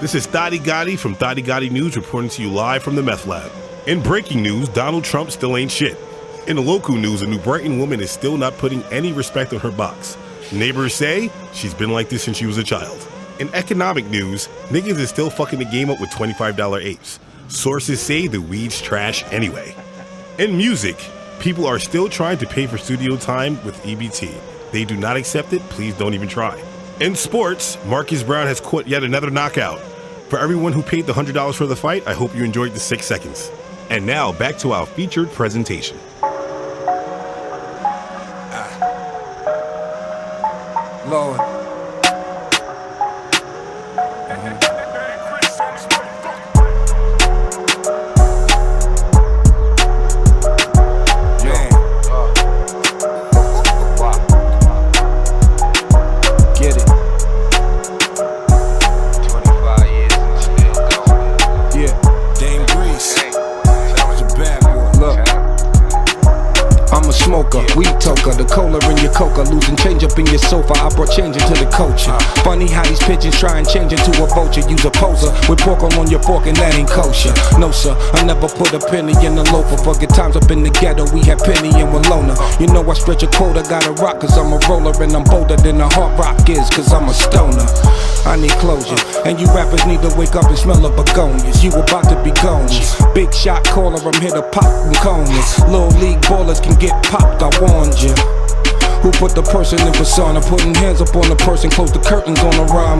This is Thotty Gotti from Thotty Gotti News reporting to you live from the meth lab. In breaking news, Donald Trump still ain't shit. In the local news, a New Brighton woman is still not putting any respect on her box. Neighbors say she's been like this since she was a child. In economic news, niggas is still fucking the game up with $25 apes. Sources say the weed's trash anyway. In music, people are still trying to pay for studio time with EBT. They do not accept it, please don't even try. In sports, Marcus Brown has caught yet another knockout. For everyone who paid the $100 for the fight, I hope you enjoyed the 6 seconds. And now, back to our featured presentation. Lord. Get it. 25 years and still going. Yeah, Dame Grease. It's a bad boy. Look. I'm a smoker, weed toker, the cola in your coca, losing change up in your sofa. I brought change into the culture. Funny how these pigeons try and change into a vulture. Use a poser with pork on your fork and that ain't kosher. No sir, I never put a penny in a loafer. For good times up in the ghetto, we had Penny and Walona. You know I stretch a quota, gotta rock cause I'm a roller. And I'm bolder than a hard rock is cause I'm a stoner. I need closure, and you rappers need to wake up and smell the begonias. You about to be gone. Big shot caller, I'm here to pop and corners. Little league ballers can get popped, I warned you. Who put the person in persona? Putting hands up on the person, close the curtains on the rhyme.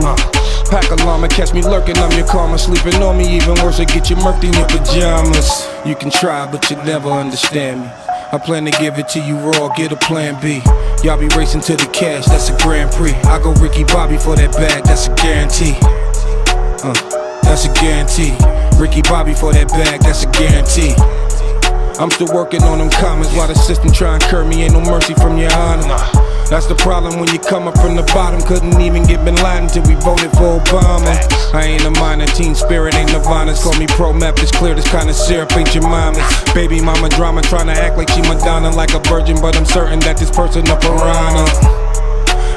Pack alarm and catch me lurking, I'm your karma. Sleeping on me, even worse, I get you murked in your pajamas. You can try, but you never understand me. I plan to give it to you raw, get a plan B. Y'all be racing to the cash, that's a Grand Prix. I go Ricky Bobby for that bag, that's a guarantee. That's a guarantee. Ricky Bobby for that bag, that's a guarantee. I'm still working on them comments while the system try and curb me. Ain't no mercy from your honor. That's the problem when you come up from the bottom. Couldn't even get Bin Laden till we voted for Obama. I ain't a minor, teen spirit ain't Nirvana's. Call me pro-map, it's clear this kind of syrup ain't your mama's. Baby mama drama, trying to act like she Madonna. Like a virgin, but I'm certain that this person a piranha.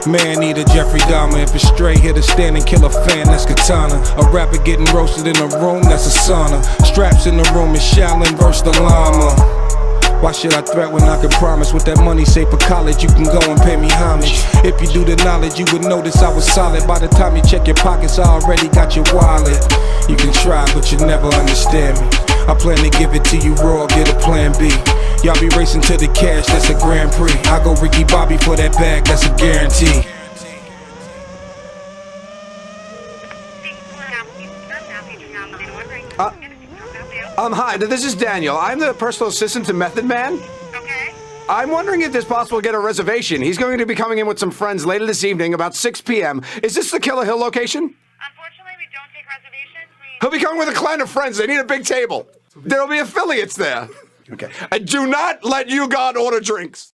Man need a Jeffrey Dahmer. If it's straight, hit a stand and kill a fan, that's katana. A rapper getting roasted in a room, that's a sauna. Straps in the room is Shaolin versus the llama. Why should I threat when I can promise? With that money saved for college, you can go and pay me homage. If you do the knowledge, you would notice I was solid. By the time you check your pockets, I already got your wallet. You can try, but you never understand me. I plan to give it to you raw, get a plan B. Y'all be racing to the cash, that's a Grand Prix. I go Ricky Bobby for that bag, that's a guarantee. Hi, this is Daniel. I'm the personal assistant to Method Man. Okay. I'm wondering if it's possible to get a reservation. He's going to be coming in with some friends later this evening, about 6 p.m. Is this the Killer Hill location? Unfortunately, we don't take reservations. He'll be coming with a clan of friends. They need a big table. There'll be affiliates there. Okay. And do not let you God order drinks.